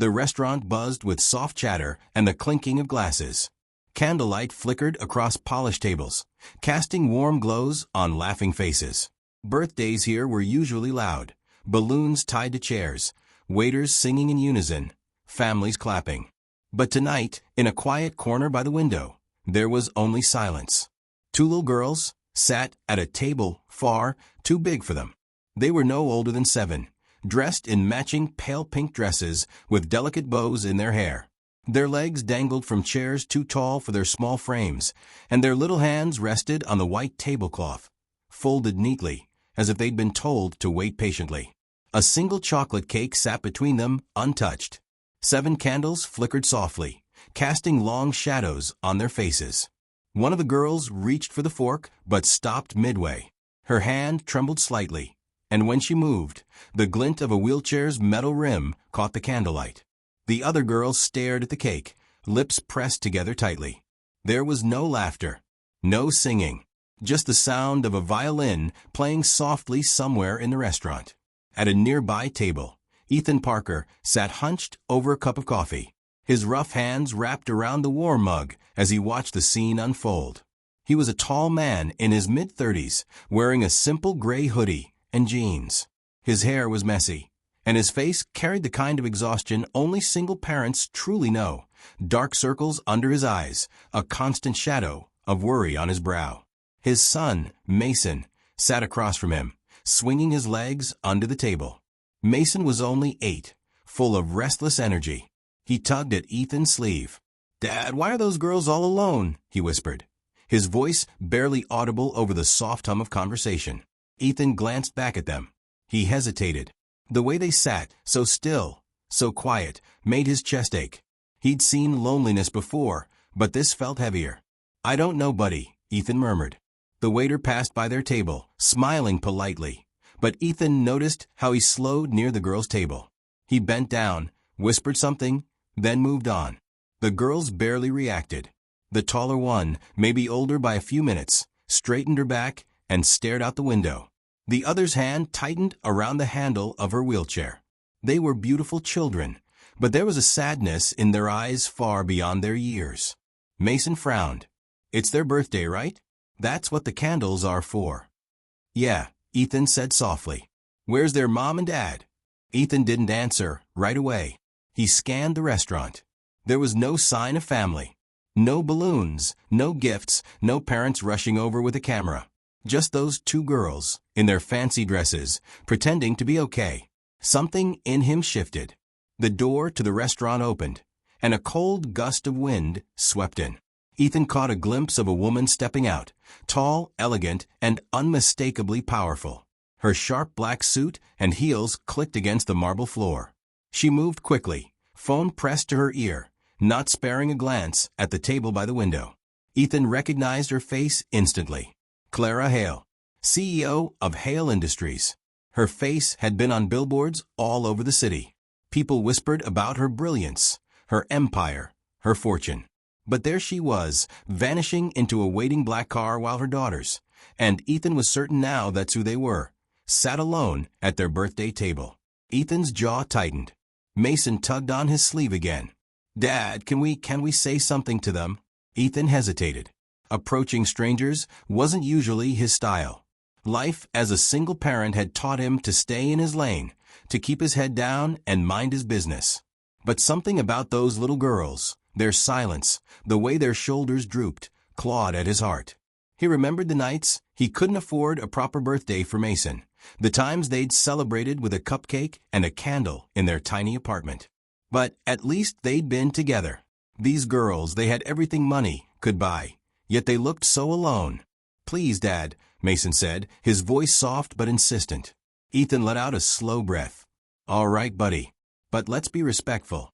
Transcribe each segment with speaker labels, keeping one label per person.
Speaker 1: The restaurant buzzed with soft chatter and the clinking of glasses. Candlelight flickered across polished tables, casting warm glows on laughing faces. Birthdays here were usually loud, balloons tied to chairs, waiters singing in unison, families clapping. But tonight, in a quiet corner by the window, there was only silence. Two little girls sat at a table far too big for them. They were no older than 7, dressed in matching pale pink dresses with delicate bows in their hair. Their legs dangled from chairs too tall for their small frames, and their little hands rested on the white tablecloth, folded neatly, as if they'd been told to wait patiently. A single chocolate cake sat between them, untouched. 7 candles flickered softly, casting long shadows on their faces. One of the girls reached for the fork, but stopped midway. Her hand trembled slightly, and when she moved, the glint of a wheelchair's metal rim caught the candlelight. The other girl stared at the cake, lips pressed together tightly. There was no laughter, no singing, just the sound of a violin playing softly somewhere in the restaurant. At a nearby table, Ethan Parker sat hunched over a cup of coffee, his rough hands wrapped around the warm mug as he watched the scene unfold. He was a tall man in his mid-30s, wearing a simple gray hoodie and jeans. His hair was messy, and his face carried the kind of exhaustion only single parents truly know. Dark circles under his eyes, a constant shadow of worry on his brow. His son, Mason, sat across from him, swinging his legs under the table. Mason was only 8, full of restless energy. He tugged at Ethan's sleeve. "Dad, why are those girls all alone?" he whispered, his voice barely audible over the soft hum of conversation. Ethan glanced back at them. He hesitated. The way they sat, so still, so quiet, made his chest ache. He'd seen loneliness before, but this felt heavier. "I don't know, buddy," Ethan murmured. The waiter passed by their table, smiling politely, but Ethan noticed how he slowed near the girls' table. He bent down, whispered something, then moved on. The girls barely reacted. The taller one, maybe older by a few minutes, straightened her back and stared out the window. The other's hand tightened around the handle of her wheelchair. They were beautiful children, but there was a sadness in their eyes far beyond their years. Mason frowned. "It's their birthday, right? That's what the candles are for." "Yeah," Ethan said softly. "Where's their mom and dad?" Ethan didn't answer right away. He scanned the restaurant. There was no sign of family. No balloons, no gifts, no parents rushing over with a camera. Just those 2 girls, in their fancy dresses, pretending to be okay. Something in him shifted. The door to the restaurant opened, and a cold gust of wind swept in. Ethan caught a glimpse of a woman stepping out, tall, elegant, and unmistakably powerful. Her sharp black suit and heels clicked against the marble floor. She moved quickly, phone pressed to her ear, not sparing a glance at the table by the window. Ethan recognized her face instantly. Clara Hale, CEO of Hale Industries. Her face had been on billboards all over the city. People whispered about her brilliance, her empire, her fortune. But there she was, vanishing into a waiting black car while her daughters, and Ethan was certain now that's who they were, sat alone at their birthday table. Ethan's jaw tightened. Mason tugged on his sleeve again. "Dad, can we say something to them?" Ethan hesitated. Approaching strangers wasn't usually his style. Life as a single parent had taught him to stay in his lane, to keep his head down and mind his business. But something about those little girls, their silence, the way their shoulders drooped, clawed at his heart. He remembered the nights he couldn't afford a proper birthday for Mason, the times they'd celebrated with a cupcake and a candle in their tiny apartment. But at least they'd been together. These girls, they had everything money could buy, yet they looked so alone. "Please, Dad," Mason said, his voice soft but insistent. Ethan let out a slow breath. "All right, buddy, but let's be respectful."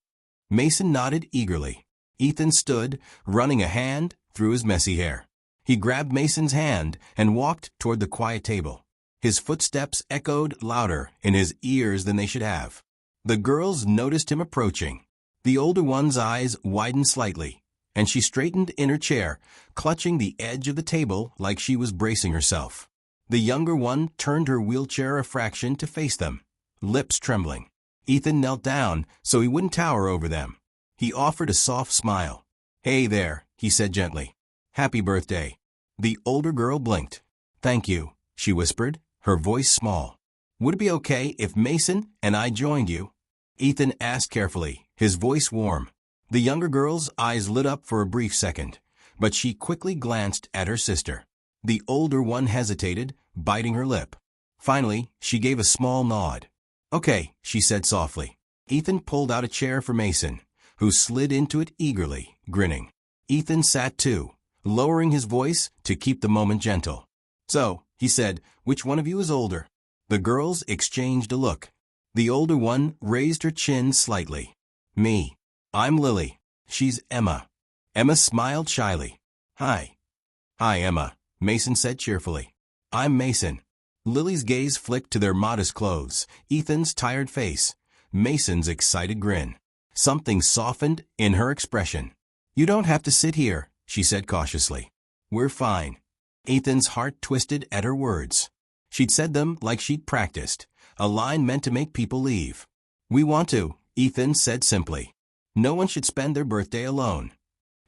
Speaker 1: Mason nodded eagerly. Ethan stood, running a hand through his messy hair. He grabbed Mason's hand and walked toward the quiet table. His footsteps echoed louder in his ears than they should have. The girls noticed him approaching. The older one's eyes widened slightly, and she straightened in her chair, clutching the edge of the table like she was bracing herself. The younger one turned her wheelchair a fraction to face them, lips trembling. Ethan knelt down so he wouldn't tower over them. He offered a soft smile. "Hey there," he said gently. "Happy birthday." The older girl blinked. "Thank you," she whispered, her voice small. "Would it be okay if Mason and I joined you?" Ethan asked carefully, his voice warm. The younger girl's eyes lit up for a brief second, but she quickly glanced at her sister. The older one hesitated, biting her lip. Finally, she gave a small nod. "Okay," she said softly. Ethan pulled out a chair for Mason, who slid into it eagerly, grinning. Ethan sat too, lowering his voice to keep the moment gentle. "So," he said, "which one of you is older?" The girls exchanged a look. The older one raised her chin slightly. "Me. I'm Lily. She's Emma." Emma smiled shyly. "Hi." "Hi, Emma," Mason said cheerfully. "I'm Mason." Lily's gaze flicked to their modest clothes, Ethan's tired face, Mason's excited grin. Something softened in her expression. "You don't have to sit here," she said cautiously. "We're fine." Ethan's heart twisted at her words. She'd said them like she'd practiced, a line meant to make people leave. "We want to," Ethan said simply. "No one should spend their birthday alone."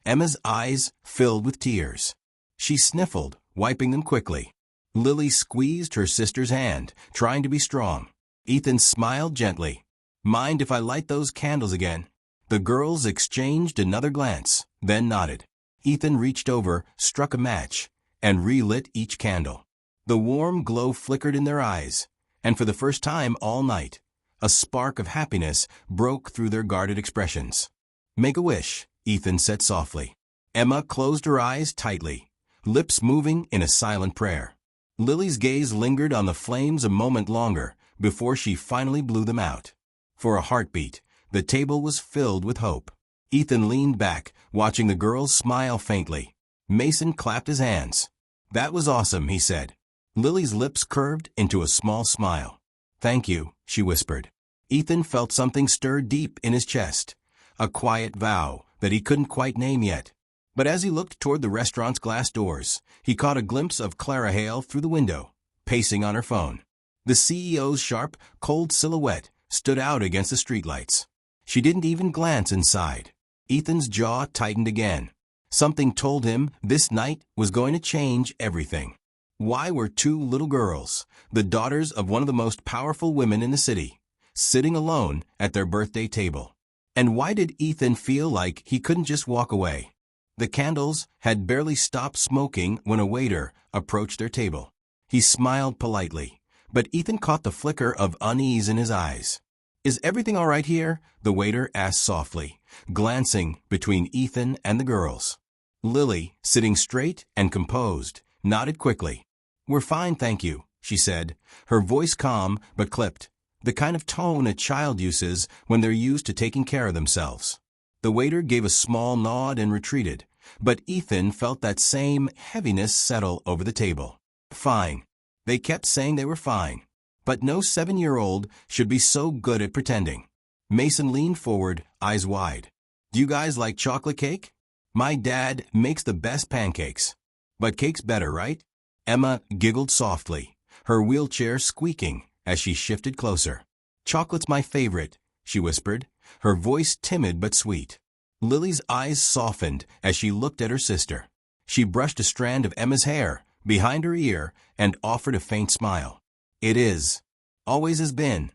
Speaker 1: Emma's eyes filled with tears. She sniffled, wiping them quickly. Lily squeezed her sister's hand, trying to be strong. Ethan smiled gently. "Mind if I light those candles again?" The girls exchanged another glance, then nodded. Ethan reached over, struck a match, and relit each candle. The warm glow flickered in their eyes, and for the first time all night, a spark of happiness broke through their guarded expressions. "Make a wish," Ethan said softly. Emma closed her eyes tightly, lips moving in a silent prayer. Lily's gaze lingered on the flames a moment longer before she finally blew them out. For a heartbeat, the table was filled with hope. Ethan leaned back, watching the girls smile faintly. Mason clapped his hands. "That was awesome," he said. Lily's lips curved into a small smile. "Thank you," she whispered. Ethan felt something stir deep in his chest, a quiet vow that he couldn't quite name yet. But as he looked toward the restaurant's glass doors, he caught a glimpse of Clara Hale through the window, pacing on her phone. The CEO's sharp, cold silhouette stood out against the streetlights. She didn't even glance inside. Ethan's jaw tightened again. Something told him this night was going to change everything. Why were two little girls, the daughters of one of the most powerful women in the city, sitting alone at their birthday table? And why did Ethan feel like he couldn't just walk away? The candles had barely stopped smoking when a waiter approached their table. He smiled politely, but Ethan caught the flicker of unease in his eyes. "Is everything all right here?" the waiter asked softly, glancing between Ethan and the girls. Lily, sitting straight and composed, nodded quickly. "We're fine, thank you," she said, her voice calm but clipped, the kind of tone a child uses when they're used to taking care of themselves. The waiter gave a small nod and retreated, but Ethan felt that same heaviness settle over the table. Fine. They kept saying they were fine, but no 7-year-old should be so good at pretending. Mason leaned forward, eyes wide. "Do you guys like chocolate cake? My dad makes the best pancakes. But cake's better, right?" Emma giggled softly, her wheelchair squeaking as she shifted closer. "Chocolate's my favorite," she whispered, her voice timid but sweet. Lily's eyes softened as she looked at her sister. She brushed a strand of Emma's hair behind her ear and offered a faint smile. "It is. Always has been."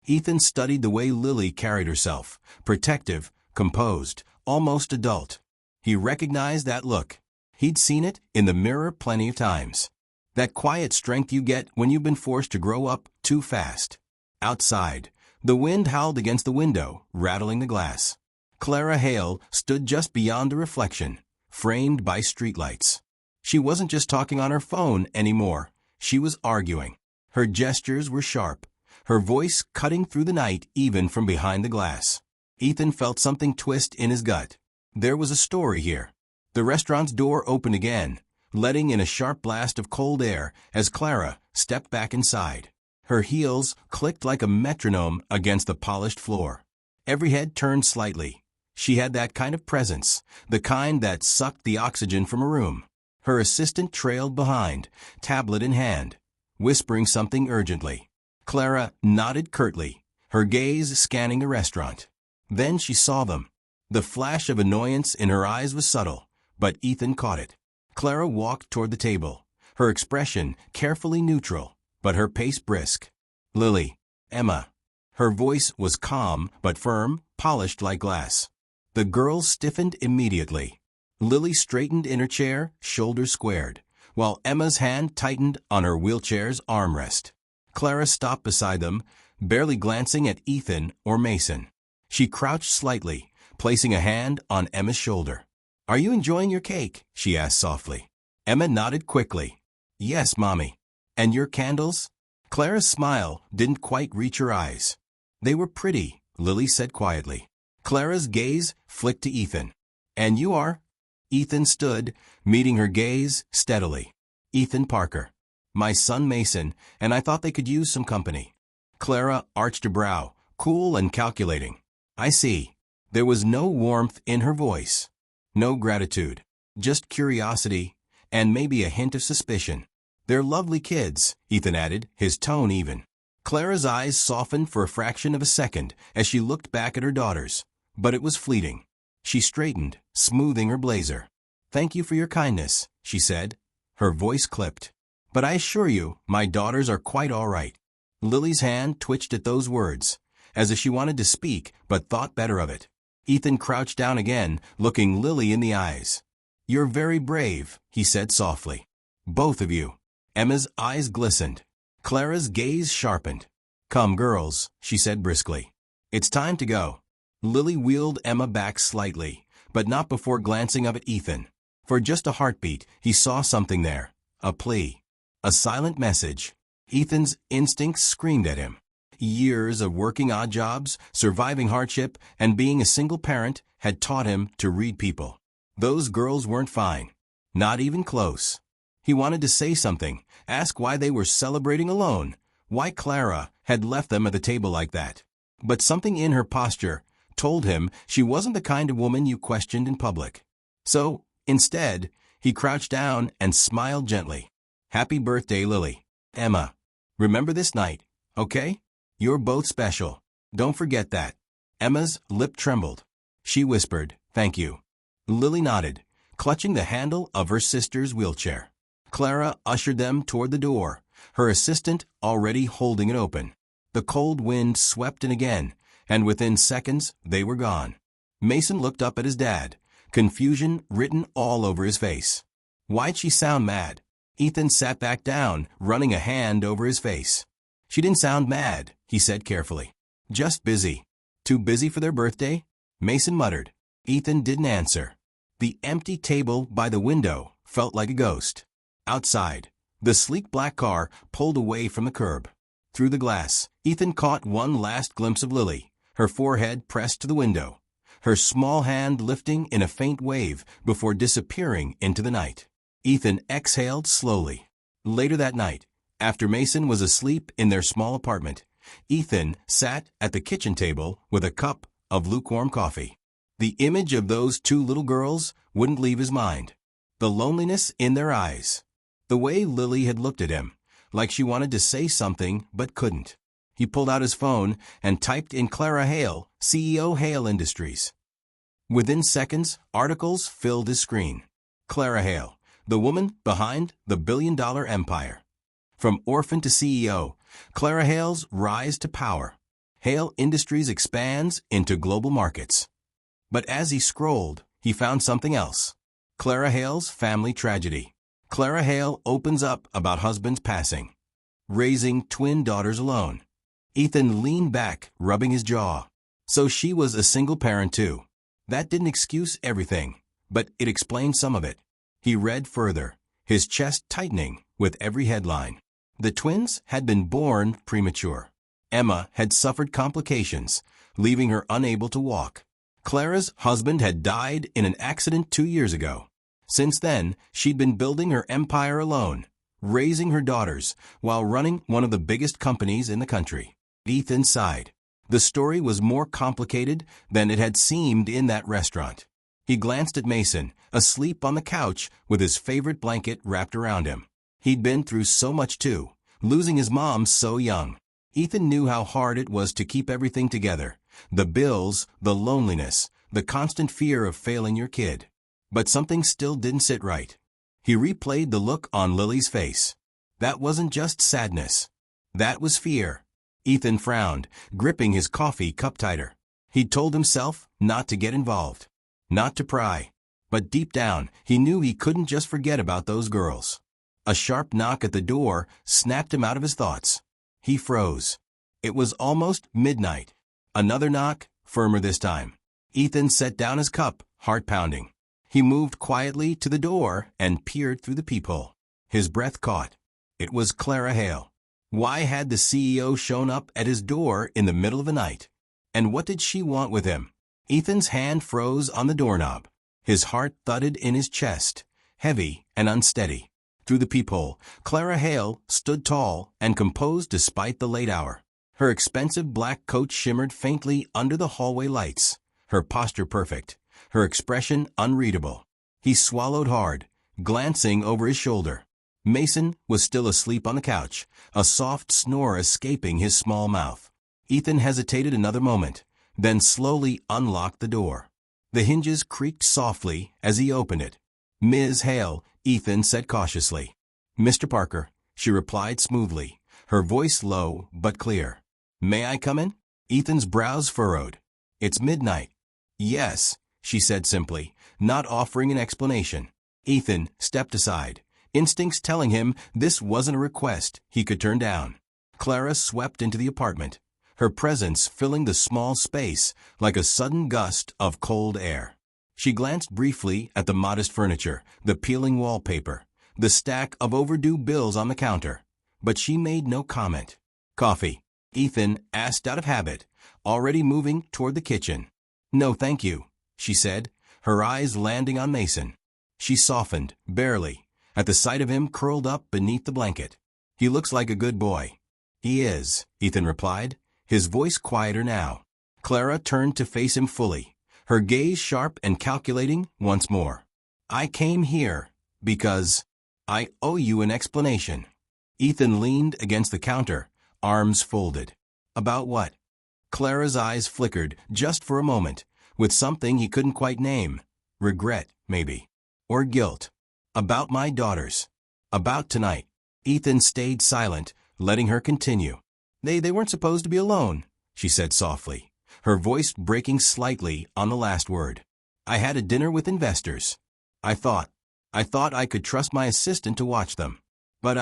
Speaker 1: Ethan studied the way Lily carried herself, protective, composed, almost adult. He recognized that look. He'd seen it in the mirror plenty of times. That quiet strength you get when you've been forced to grow up too fast. Outside, the wind howled against the window, rattling the glass. Clara Hale stood just beyond the reflection, framed by streetlights. She wasn't just talking on her phone anymore. She was arguing. Her gestures were sharp, her voice cutting through the night even from behind the glass. Ethan felt something twist in his gut. There was a story here. The restaurant's door opened again, letting in a sharp blast of cold air as Clara stepped back inside. Her heels clicked like a metronome against the polished floor. Every head turned slightly. She had that kind of presence, the kind that sucked the oxygen from a room. Her assistant trailed behind, tablet in hand, whispering something urgently. Clara nodded curtly, her gaze scanning the restaurant. Then she saw them. The flash of annoyance in her eyes was subtle, but Ethan caught it. Clara walked toward the table, her expression carefully neutral, but her pace brisk. Lily. Emma. Her voice was calm but firm, polished like glass. The girls stiffened immediately. Lily straightened in her chair, shoulders squared, while Emma's hand tightened on her wheelchair's armrest. Clara stopped beside them, barely glancing at Ethan or Mason. She crouched slightly, placing a hand on Emma's shoulder. "Are you enjoying your cake?" she asked softly. Emma nodded quickly. "Yes, Mommy." "And your candles?" Clara's smile didn't quite reach her eyes. "They were pretty," Lily said quietly. Clara's gaze flicked to Ethan. "And you are?" Ethan stood, meeting her gaze steadily. "Ethan Parker. My son Mason, and I thought they could use some company." Clara arched a brow, cool and calculating. "I see." There was no warmth in her voice. No gratitude. Just curiosity, and maybe a hint of suspicion. "They're lovely kids," Ethan added, his tone even. Clara's eyes softened for a fraction of a second as she looked back at her daughters, but it was fleeting. She straightened, smoothing her blazer. "Thank you for your kindness," she said. Her voice clipped. "But I assure you, my daughters are quite all right." Lily's hand twitched at those words, as if she wanted to speak but thought better of it. Ethan crouched down again, looking Lily in the eyes. "You're very brave," he said softly. "Both of you." Emma's eyes glistened. Clara's gaze sharpened. "Come, girls," she said briskly. "It's time to go." Lily wheeled Emma back slightly, but not before glancing up at Ethan. For just a heartbeat, he saw something there. A plea. A silent message. Ethan's instincts screamed at him. Years of working odd jobs, surviving hardship, and being a single parent had taught him to read people. Those girls weren't fine. Not even close. He wanted to say something, ask why they were celebrating alone, why Clara had left them at the table like that. But something in her posture told him she wasn't the kind of woman you questioned in public. So, instead, he crouched down and smiled gently. "Happy birthday, Lily. Emma. Remember this night, okay? You're both special. Don't forget that." Emma's lip trembled. She whispered, "Thank you." Lily nodded, clutching the handle of her sister's wheelchair. Clara ushered them toward the door, her assistant already holding it open. The cold wind swept in again, and within seconds they were gone. Mason looked up at his dad, confusion written all over his face. Why'd she sound mad? Ethan sat back down, running a hand over his face. "She didn't sound mad," he said carefully. "Just busy." "Too busy for their birthday?" Mason muttered. Ethan didn't answer. The empty table by the window felt like a ghost. Outside, the sleek black car pulled away from the curb. Through the glass, Ethan caught one last glimpse of Lily, her forehead pressed to the window, her small hand lifting in a faint wave before disappearing into the night. Ethan exhaled slowly. Later that night, after Mason was asleep in their small apartment, Ethan sat at the kitchen table with a cup of lukewarm coffee. The image of those two little girls wouldn't leave his mind. The loneliness in their eyes. The way Lily had looked at him, like she wanted to say something but couldn't. He pulled out his phone and typed in Clara Hale, CEO Hale Industries. Within seconds, articles filled his screen. Clara Hale, the woman behind the billion-dollar empire. From orphan to CEO, Clara Hale's rise to power. Hale Industries expands into global markets. But as he scrolled, he found something else. Clara Hale's family tragedy. Clara Hale opens up about husband's passing. Raising twin daughters alone. Ethan leaned back, rubbing his jaw. So she was a single parent too. That didn't excuse everything, but it explained some of it. He read further, his chest tightening with every headline. The twins had been born premature. Emma had suffered complications, leaving her unable to walk. Clara's husband had died in an accident 2 years ago. Since then, she'd been building her empire alone, raising her daughters, while running one of the biggest companies in the country. Ethan sighed. The story was more complicated than it had seemed in that restaurant. He glanced at Mason, asleep on the couch with his favorite blanket wrapped around him. He'd been through so much too, losing his mom so young. Ethan knew how hard it was to keep everything together. The bills, the loneliness, the constant fear of failing your kid. But something still didn't sit right. He replayed the look on Lily's face. That wasn't just sadness. That was fear. Ethan frowned, gripping his coffee cup tighter. He'd told himself not to get involved, not to pry. But deep down, he knew he couldn't just forget about those girls. A sharp knock at the door snapped him out of his thoughts. He froze. It was almost midnight. Another knock, firmer this time. Ethan set down his cup, heart pounding. He moved quietly to the door and peered through the peephole. His breath caught. It was Clara Hale. Why had the CEO shown up at his door in the middle of the night? And what did she want with him? Ethan's hand froze on the doorknob. His heart thudded in his chest, heavy and unsteady. Through the peephole, Clara Hale stood tall and composed despite the late hour. Her expensive black coat shimmered faintly under the hallway lights, her posture perfect, her expression unreadable. He swallowed hard, glancing over his shoulder. Mason was still asleep on the couch, a soft snore escaping his small mouth. Ethan hesitated another moment, then slowly unlocked the door. The hinges creaked softly as he opened it. "Ms. Hale," Ethan said cautiously. "Mr. Parker," she replied smoothly, her voice low but clear. "May I come in?" Ethan's brows furrowed. "It's midnight." "Yes," she said simply, not offering an explanation. Ethan stepped aside, instincts telling him this wasn't a request he could turn down. Clara swept into the apartment, her presence filling the small space like a sudden gust of cold air. She glanced briefly at the modest furniture, the peeling wallpaper, the stack of overdue bills on the counter, but she made no comment. "Coffee?" Ethan asked out of habit, already moving toward the kitchen. "No, thank you," she said, her eyes landing on Mason. She softened, barely, at the sight of him curled up beneath the blanket. "He looks like a good boy." "He is," Ethan replied, his voice quieter now. Clara turned to face him fully, her gaze sharp and calculating once more. "I came here because I owe you an explanation." Ethan leaned against the counter, arms folded. "About what?" Clara's eyes flickered just for a moment, with something he couldn't quite name. Regret, maybe. Or guilt. "About my daughters. About tonight." Ethan stayed silent, letting her continue. They weren't supposed to be alone," she said softly, her voice breaking slightly on the last word. "I had a dinner with investors. I thought I could trust my assistant to watch them. But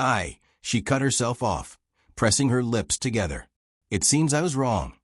Speaker 1: she cut herself off, pressing her lips together. "It seems I was wrong."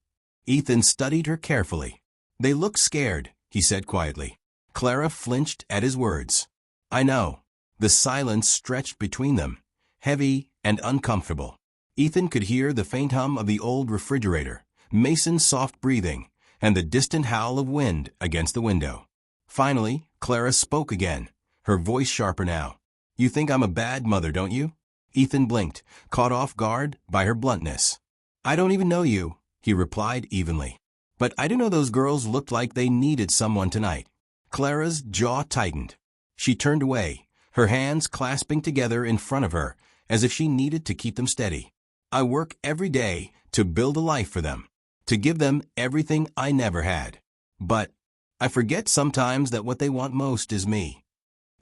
Speaker 1: Ethan studied her carefully. "They look scared," he said quietly. Clara flinched at his words. "I know." The silence stretched between them, heavy and uncomfortable. Ethan could hear the faint hum of the old refrigerator, Mason's soft breathing, and the distant howl of wind against the window. Finally, Clara spoke again, her voice sharper now. "You think I'm a bad mother, don't you?" Ethan blinked, caught off guard by her bluntness. "I don't even know you," he replied evenly. "But I do know those girls looked like they needed someone tonight." Clara's jaw tightened. She turned away, her hands clasping together in front of her, as if she needed to keep them steady. "I work every day to build a life for them, to give them everything I never had. But I forget sometimes that what they want most is me."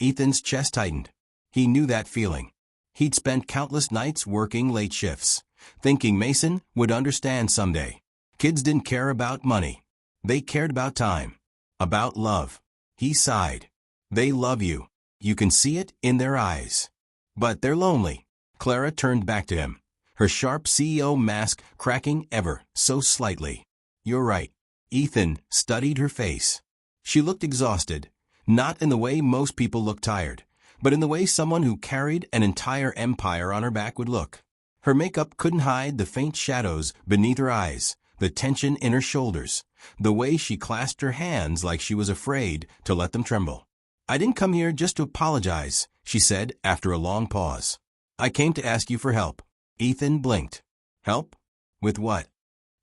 Speaker 1: Ethan's chest tightened. He knew that feeling. He'd spent countless nights working late shifts, thinking Mason would understand someday. Kids didn't care about money. They cared about time, about love. He sighed. "They love you. You can see it in their eyes. But they're lonely." Clara turned back to him, her sharp CEO mask cracking ever so slightly. "You're right." Ethan studied her face. She looked exhausted, not in the way most people look tired, but in the way someone who carried an entire empire on her back would look. Her makeup couldn't hide the faint shadows beneath her eyes, the tension in her shoulders, the way she clasped her hands like she was afraid to let them tremble. "I didn't come here just to apologize," she said after a long pause. "I came to ask you for help." Ethan blinked. "Help? With what?"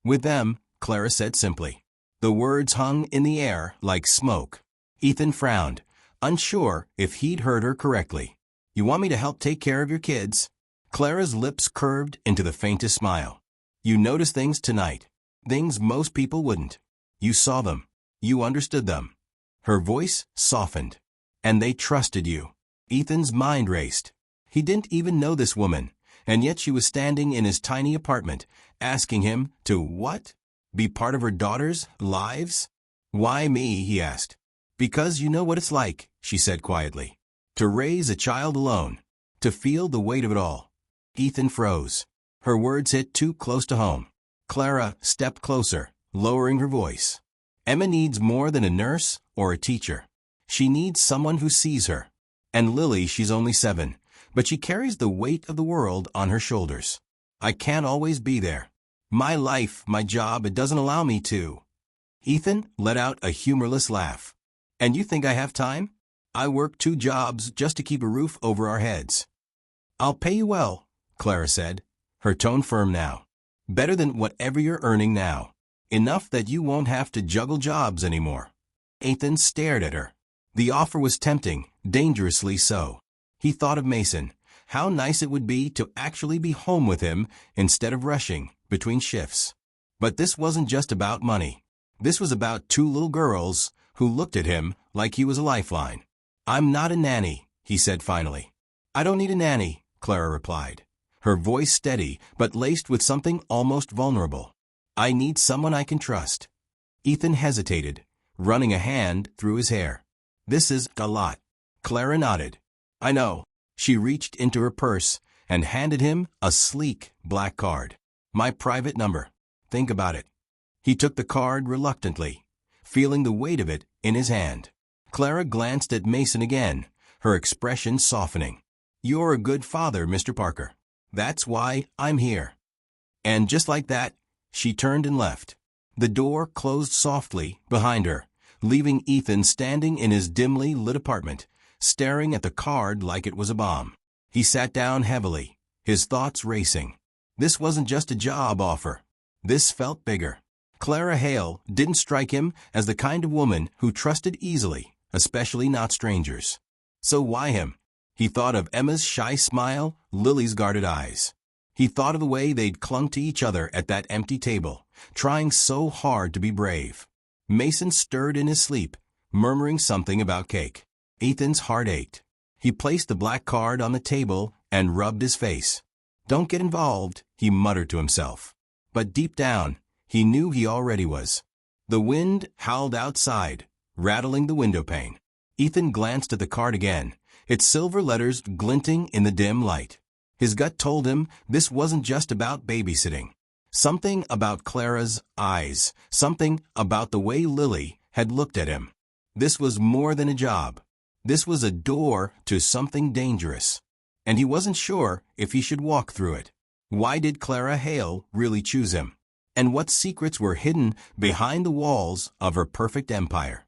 Speaker 1: "With them," Clara said simply. The words hung in the air like smoke. Ethan frowned, unsure if he'd heard her correctly. "You want me to help take care of your kids?" Clara's lips curved into the faintest smile. You noticed things tonight. Things most people wouldn't. You saw them. You understood them. Her voice softened. And they trusted you. Ethan's mind raced. He didn't even know this woman, and yet she was standing in his tiny apartment, asking him to what? Be part of her daughter's lives? Why me, he asked. Because you know what it's like, she said quietly. To raise a child alone. To feel the weight of it all. Ethan froze. Her words hit too close to home. Clara stepped closer, lowering her voice. Emma needs more than a nurse or a teacher. She needs someone who sees her. And Lily, she's only 7, but she carries the weight of the world on her shoulders. I can't always be there. My life, my job, it doesn't allow me to. Ethan let out a humorless laugh. And you think I have time? I work 2 jobs just to keep a roof over our heads. I'll pay you well, Clara said, her tone firm now. Better than whatever you're earning now. Enough that you won't have to juggle jobs anymore. Ethan stared at her. The offer was tempting, dangerously so. He thought of Mason. How nice it would be to actually be home with him instead of rushing between shifts. But this wasn't just about money. This was about 2 little girls who looked at him like he was a lifeline. I'm not a nanny, he said finally. I don't need a nanny, Clara replied, her voice steady but laced with something almost vulnerable. I need someone I can trust. Ethan hesitated, running a hand through his hair. This is a lot. Clara nodded. I know. She reached into her purse and handed him a sleek black card. My private number. Think about it. He took the card reluctantly, feeling the weight of it in his hand. Clara glanced at Mason again, her expression softening. You're a good father, Mr. Parker. That's why I'm here. And just like that, she turned and left. The door closed softly behind her, leaving Ethan standing in his dimly lit apartment, staring at the card like it was a bomb. He sat down heavily, his thoughts racing. This wasn't just a job offer. This felt bigger. Clara Hale didn't strike him as the kind of woman who trusted easily, especially not strangers. So why him? He thought of Emma's shy smile, Lily's guarded eyes. He thought of the way they'd clung to each other at that empty table, trying so hard to be brave. Mason stirred in his sleep, murmuring something about cake. Ethan's heart ached. He placed the black card on the table and rubbed his face. Don't get involved, he muttered to himself. But deep down, he knew he already was. The wind howled outside, rattling the window pane. Ethan glanced at the card again, its silver letters glinting in the dim light. His gut told him this wasn't just about babysitting. Something about Clara's eyes, something about the way Lily had looked at him. This was more than a job. This was a door to something dangerous. And he wasn't sure if he should walk through it. Why did Clara Hale really choose him? And what secrets were hidden behind the walls of her perfect empire?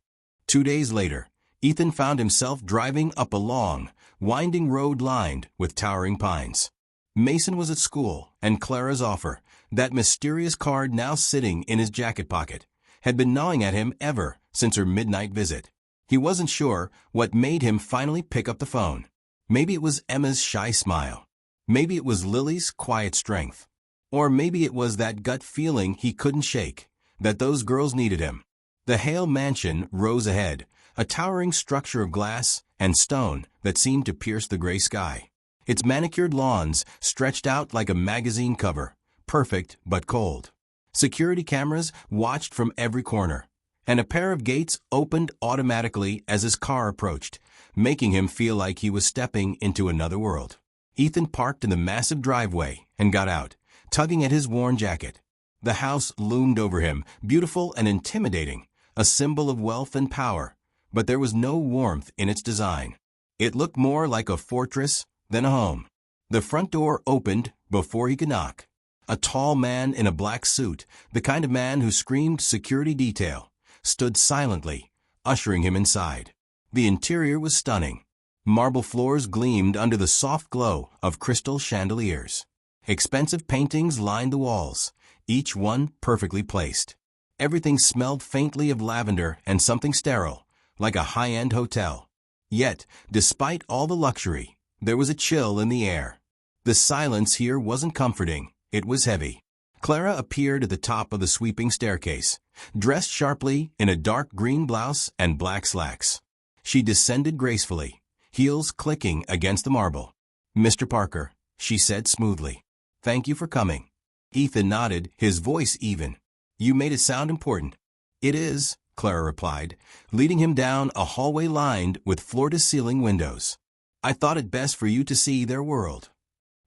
Speaker 1: 2 days later, Ethan found himself driving up a long, winding road lined with towering pines. Mason was at school, and Clara's offer, that mysterious card now sitting in his jacket pocket, had been gnawing at him ever since her midnight visit. He wasn't sure what made him finally pick up the phone. Maybe it was Emma's shy smile. Maybe it was Lily's quiet strength. Or maybe it was that gut feeling he couldn't shake, that those girls needed him. The Hale mansion rose ahead, a towering structure of glass and stone that seemed to pierce the gray sky. Its manicured lawns stretched out like a magazine cover, perfect but cold. Security cameras watched from every corner, and a pair of gates opened automatically as his car approached, making him feel like he was stepping into another world. Ethan parked in the massive driveway and got out, tugging at his worn jacket. The house loomed over him, beautiful and intimidating, a symbol of wealth and power, but there was no warmth in its design. It looked more like a fortress than a home. The front door opened before he could knock. A tall man in a black suit, the kind of man who screamed security detail, stood silently, ushering him inside. The interior was stunning. Marble floors gleamed under the soft glow of crystal chandeliers. Expensive paintings lined the walls, each one perfectly placed. Everything smelled faintly of lavender and something sterile, like a high-end hotel. Yet, despite all the luxury, there was a chill in the air. The silence here wasn't comforting, it was heavy. Clara appeared at the top of the sweeping staircase, dressed sharply in a dark green blouse and black slacks. She descended gracefully, heels clicking against the marble. "Mr. Parker," she said smoothly. "Thank you for coming." Ethan nodded, his voice even. "You made it sound important." "It is," Clara replied, leading him down a hallway lined with floor-to-ceiling windows. "I thought it best for you to see their world."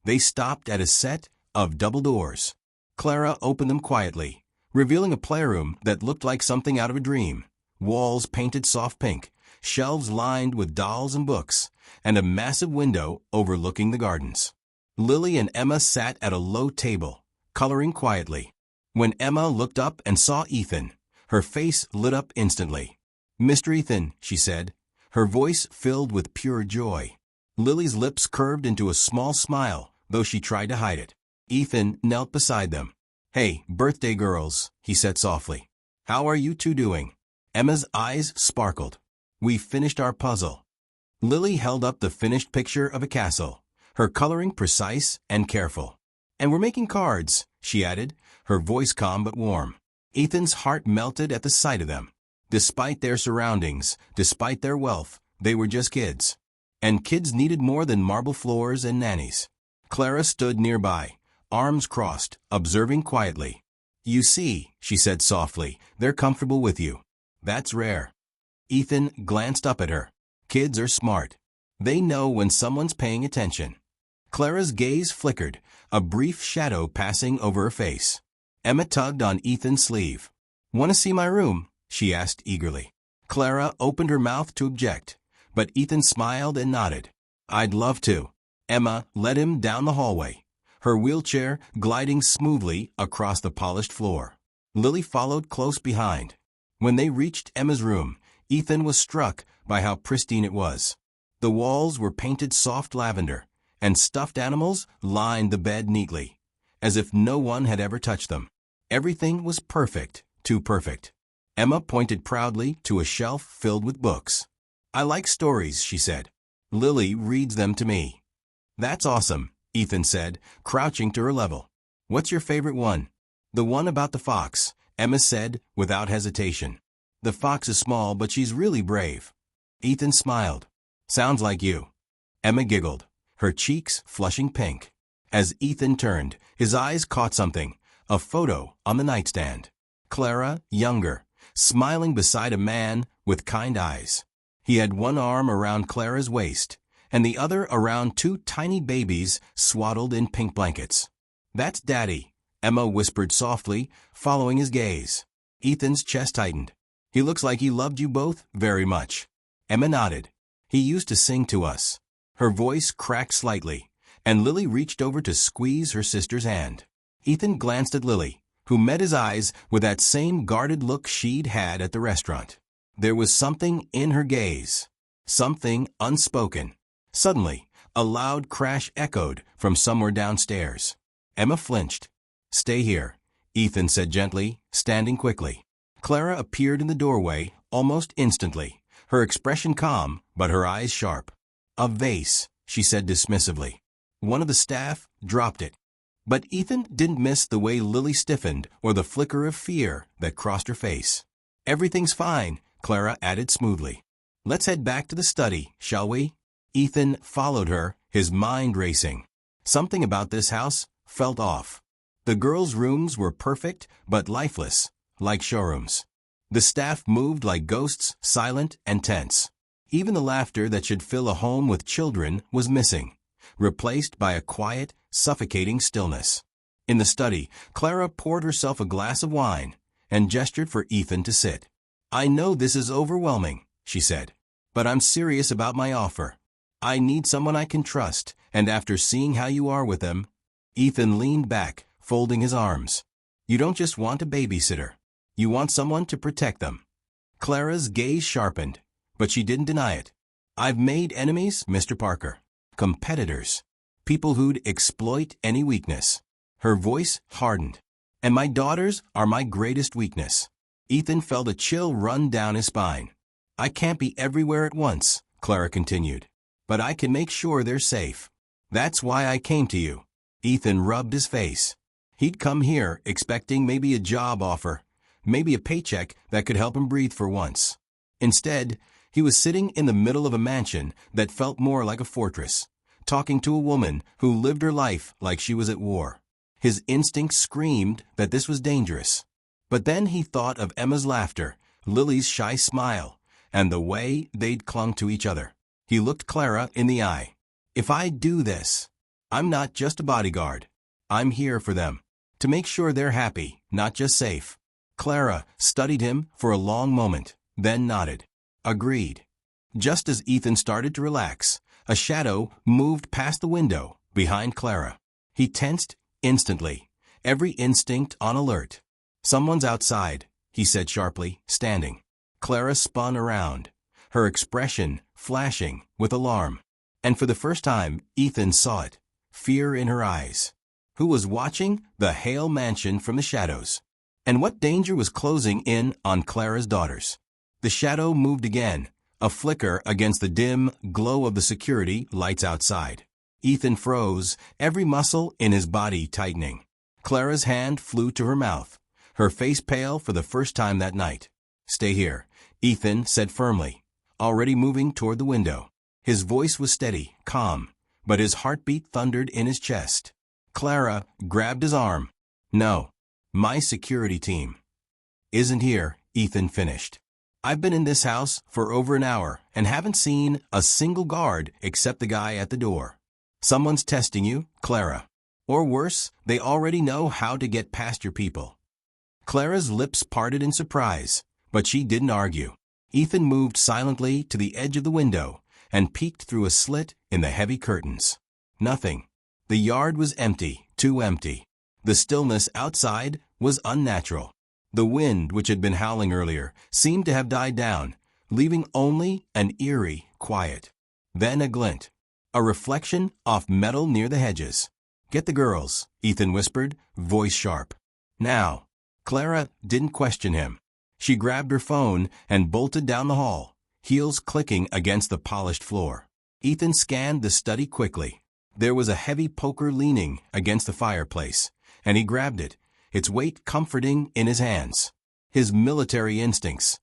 Speaker 1: They stopped at a set of double doors. Clara opened them quietly, revealing a playroom that looked like something out of a dream. Walls painted soft pink, shelves lined with dolls and books, and a massive window overlooking the gardens. Lily and Emma sat at a low table, coloring quietly. When Emma looked up and saw Ethan, her face lit up instantly. "Mr. Ethan," she said, her voice filled with pure joy. Lily's lips curved into a small smile, though she tried to hide it. Ethan knelt beside them. "Hey, birthday girls," he said softly. "How are you two doing?" Emma's eyes sparkled. "We finished our puzzle." Lily held up the finished picture of a castle, her coloring precise and careful. "And we're making cards," she added, her voice calm but warm. Ethan's heart melted at the sight of them. Despite their surroundings, despite their wealth, they were just kids. And kids needed more than marble floors and nannies. Clara stood nearby, arms crossed, observing quietly. "You see," she said softly, "they're comfortable with you. That's rare." Ethan glanced up at her. Kids are smart. They know when someone's paying attention. Clara's gaze flickered, a brief shadow passing over her face. Emma tugged on Ethan's sleeve. "Want to see my room?" she asked eagerly. Clara opened her mouth to object, but Ethan smiled and nodded. "I'd love to." Emma led him down the hallway, her wheelchair gliding smoothly across the polished floor. Lily followed close behind. When they reached Emma's room, Ethan was struck by how pristine it was. The walls were painted soft lavender, and stuffed animals lined the bed neatly, as if no one had ever touched them. Everything was perfect, too perfect. Emma pointed proudly to a shelf filled with books. "I like stories," she said. "Lily reads them to me." "That's awesome," Ethan said, crouching to her level. "What's your favorite one?" "The one about the fox," Emma said without hesitation. "The fox is small, but she's really brave." Ethan smiled. "Sounds like you." Emma giggled, her cheeks flushing pink. As Ethan turned, his eyes caught something, a photo on the nightstand. Clara, younger, smiling beside a man with kind eyes. He had one arm around Clara's waist, and the other around two tiny babies swaddled in pink blankets. "That's Daddy," Emma whispered softly, following his gaze. Ethan's chest tightened. "He looks like he loved you both very much." Emma nodded. "He used to sing to us." Her voice cracked slightly, and Lily reached over to squeeze her sister's hand. Ethan glanced at Lily, who met his eyes with that same guarded look she'd had at the restaurant. There was something in her gaze, something unspoken. Suddenly, a loud crash echoed from somewhere downstairs. Emma flinched. "Stay here," Ethan said gently, standing quickly. Clara appeared in the doorway almost instantly, her expression calm but her eyes sharp. "A vase," she said dismissively. "One of the staff dropped it." But Ethan didn't miss the way Lily stiffened or the flicker of fear that crossed her face. "Everything's fine," Clara added smoothly. "Let's head back to the study, shall we?" Ethan followed her, his mind racing. Something about this house felt off. The girls' rooms were perfect but lifeless, like showrooms. The staff moved like ghosts, silent and tense. Even the laughter that should fill a home with children was missing, replaced by a quiet, suffocating stillness. In the study, Clara poured herself a glass of wine and gestured for Ethan to sit. "I know this is overwhelming," she said, "but I'm serious about my offer. I need someone I can trust, and after seeing how you are with them..." Ethan leaned back, folding his arms. "You don't just want a babysitter. You want someone to protect them." Clara's gaze sharpened, but she didn't deny it. "I've made enemies, Mr. Parker. Competitors. People who'd exploit any weakness." Her voice hardened. "And my daughters are my greatest weakness." Ethan felt a chill run down his spine. "I can't be everywhere at once," Clara continued, "but I can make sure they're safe. That's why I came to you." Ethan rubbed his face. He'd come here expecting maybe a job offer, maybe a paycheck that could help him breathe for once. Instead, he was sitting in the middle of a mansion that felt more like a fortress, talking to a woman who lived her life like she was at war. His instincts screamed that this was dangerous. But then he thought of Emma's laughter, Lily's shy smile, and the way they'd clung to each other. He looked Clara in the eye. If I do this, I'm not just a bodyguard. I'm here for them, to make sure they're happy, not just safe. Clara studied him for a long moment, then nodded. Agreed. Just as Ethan started to relax, a shadow moved past the window behind Clara. He tensed instantly, every instinct on alert. Someone's outside, he said sharply, standing. Clara spun around, her expression flashing with alarm. And for the first time, Ethan saw it, fear in her eyes. Who was watching the Hale mansion from the shadows? And what danger was closing in on Clara's daughters? The shadow moved again, a flicker against the dim glow of the security lights outside. Ethan froze, every muscle in his body tightening. Clara's hand flew to her mouth, her face pale for the first time that night. Stay here, Ethan said firmly, already moving toward the window. His voice was steady, calm, but his heartbeat thundered in his chest. Clara grabbed his arm. No, my security team isn't here, Ethan finished. I've been in this house for over an hour and haven't seen a single guard except the guy at the door. Someone's testing you, Clara. Or worse, they already know how to get past your people. Clara's lips parted in surprise, but she didn't argue. Ethan moved silently to the edge of the window and peeked through a slit in the heavy curtains. Nothing. The yard was empty, too empty. The stillness outside was unnatural. The wind, which had been howling earlier, seemed to have died down, leaving only an eerie quiet. Then a glint. A reflection off metal near the hedges. Get the girls, Ethan whispered, voice sharp. Now. Clara didn't question him. She grabbed her phone and bolted down the hall, heels clicking against the polished floor. Ethan scanned the study quickly. There was a heavy poker leaning against the fireplace, and he grabbed it, its weight comforting in his hands. His military instincts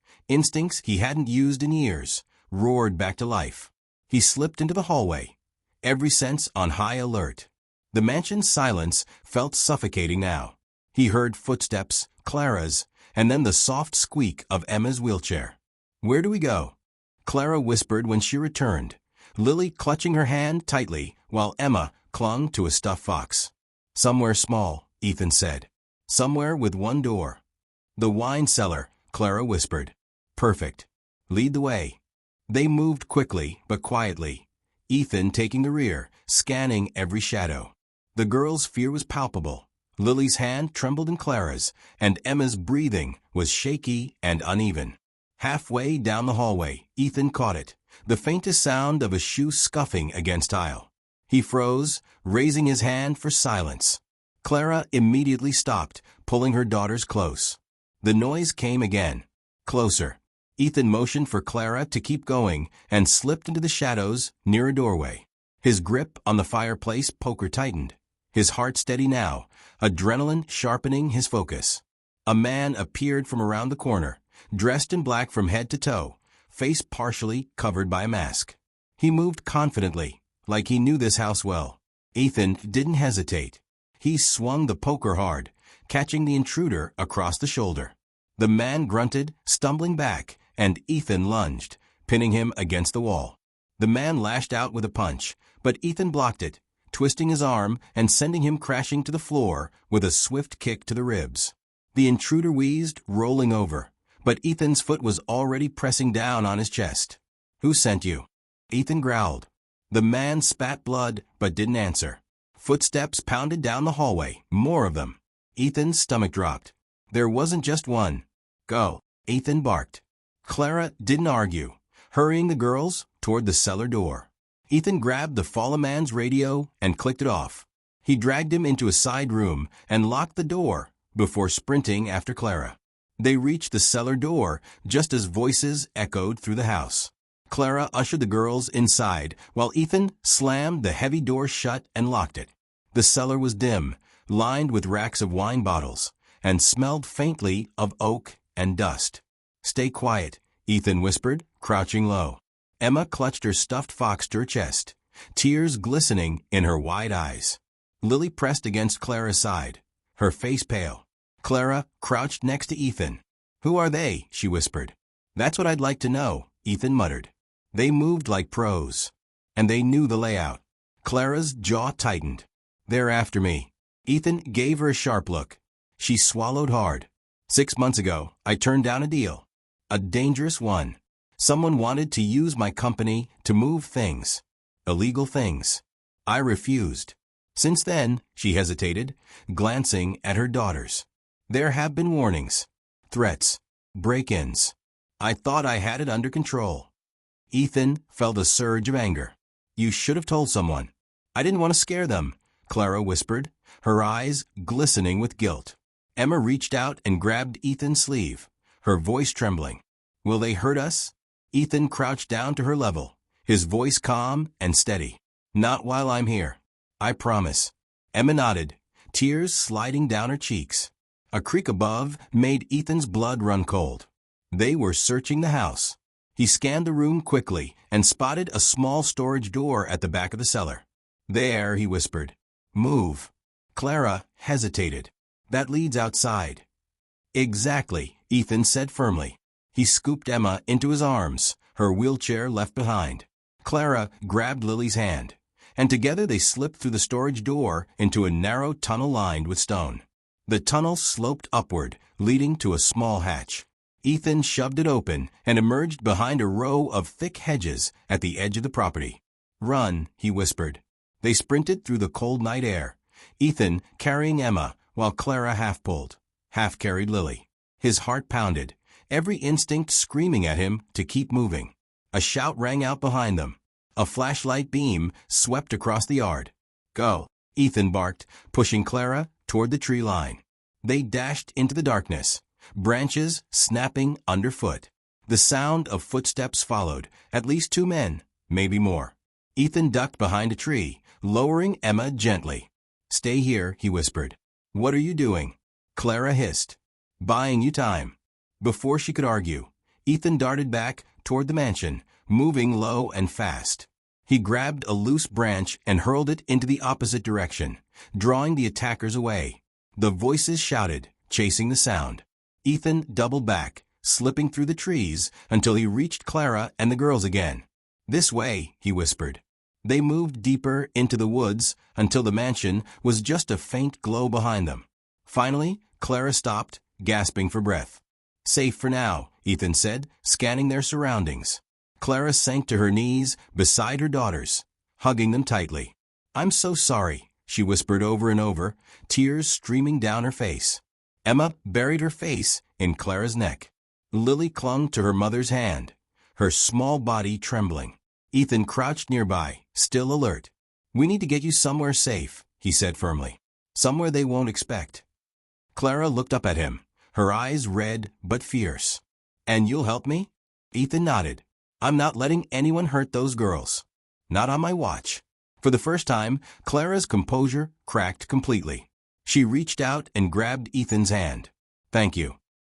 Speaker 1: he hadn't used in years, roared back to life. He slipped into the hallway, every sense on high alert. The mansion's silence felt suffocating now. He heard footsteps, Clara's, and then the soft squeak of Emma's wheelchair. Where do we go? Clara whispered when she returned, Lily clutching her hand tightly while Emma clung to a stuffed fox. Somewhere small, Ethan said. Somewhere with one door. The wine cellar, Clara whispered. Perfect. Lead the way. They moved quickly but quietly, Ethan taking the rear, scanning every shadow. The girl's fear was palpable. Lily's hand trembled in Clara's, and Emma's breathing was shaky and uneven. Halfway down the hallway, Ethan caught it, the faintest sound of a shoe scuffing against tile. He froze, raising his hand for silence. Clara immediately stopped, pulling her daughters close. The noise came again. Closer. Ethan motioned for Clara to keep going and slipped into the shadows near a doorway. His grip on the fireplace poker tightened. His heart steady now, adrenaline sharpening his focus. A man appeared from around the corner, dressed in black from head to toe, face partially covered by a mask. He moved confidently, like he knew this house well. Ethan didn't hesitate. He swung the poker hard, catching the intruder across the shoulder. The man grunted, stumbling back, and Ethan lunged, pinning him against the wall. The man lashed out with a punch, but Ethan blocked it, twisting his arm and sending him crashing to the floor with a swift kick to the ribs. The intruder wheezed, rolling over, but Ethan's foot was already pressing down on his chest. Who sent you? Ethan growled. The man spat blood but didn't answer. Footsteps pounded down the hallway, more of them. Ethan's stomach dropped. There wasn't just one. Go, Ethan barked. Clara didn't argue, hurrying the girls toward the cellar door. Ethan grabbed the fallen man's radio and clicked it off. He dragged him into a side room and locked the door before sprinting after Clara. They reached the cellar door just as voices echoed through the house. Clara ushered the girls inside while Ethan slammed the heavy door shut and locked it. The cellar was dim, lined with racks of wine bottles, and smelled faintly of oak and dust. "Stay quiet," Ethan whispered, crouching low. Emma clutched her stuffed fox to her chest, tears glistening in her wide eyes. Lily pressed against Clara's side, her face pale. Clara crouched next to Ethan. "Who are they?" she whispered. "That's what I'd like to know," Ethan muttered. They moved like pros, and they knew the layout. Clara's jaw tightened. "They're after me." Ethan gave her a sharp look. She swallowed hard. 6 months ago, I turned down a deal. A dangerous one. Someone wanted to use my company to move things. Illegal things. I refused. Since then, she hesitated, glancing at her daughters. There have been warnings, threats, break-ins. I thought I had it under control. Ethan felt a surge of anger. "You should have told someone." "I didn't want to scare them," Clara whispered, her eyes glistening with guilt. Emma reached out and grabbed Ethan's sleeve, her voice trembling. "Will they hurt us?" Ethan crouched down to her level, his voice calm and steady. "Not while I'm here. I promise." Emma nodded, tears sliding down her cheeks. A creak above made Ethan's blood run cold. They were searching the house. He scanned the room quickly and spotted a small storage door at the back of the cellar. "There," he whispered. "Move." Clara hesitated. "That leads outside." "Exactly," Ethan said firmly. He scooped Emma into his arms, her wheelchair left behind. Clara grabbed Lily's hand, and together they slipped through the storage door into a narrow tunnel lined with stone. The tunnel sloped upward, leading to a small hatch. Ethan shoved it open and emerged behind a row of thick hedges at the edge of the property. "Run," he whispered. They sprinted through the cold night air, Ethan carrying Emma while Clara half pulled, half carried Lily. His heart pounded, every instinct screaming at him to keep moving. A shout rang out behind them. A flashlight beam swept across the yard. "Go," Ethan barked, pushing Clara toward the tree line. They dashed into the darkness, branches snapping underfoot. The sound of footsteps followed, at least 2 men, maybe more. Ethan ducked behind a tree, lowering Emma gently. "Stay here," he whispered. "What are you doing?" Clara hissed. "Buying you time." Before she could argue, Ethan darted back toward the mansion, moving low and fast. He grabbed a loose branch and hurled it into the opposite direction, drawing the attackers away. The voices shouted, chasing the sound. Ethan doubled back, slipping through the trees until he reached Clara and the girls again. "This way," he whispered. They moved deeper into the woods until the mansion was just a faint glow behind them. Finally, Clara stopped, gasping for breath. "Safe for now," Ethan said, scanning their surroundings. Clara sank to her knees beside her daughters, hugging them tightly. "I'm so sorry," she whispered over and over, tears streaming down her face. Emma buried her face in Clara's neck. Lily clung to her mother's hand, her small body trembling. Ethan crouched nearby, still alert. "We need to get you somewhere safe," he said firmly. "Somewhere they won't expect." Clara looked up at him, her eyes red but fierce. "And you'll help me?" Ethan nodded. "I'm not letting anyone hurt those girls. Not on my watch." For the first time, Clara's composure cracked completely. She reached out and grabbed Ethan's hand. "Thank you."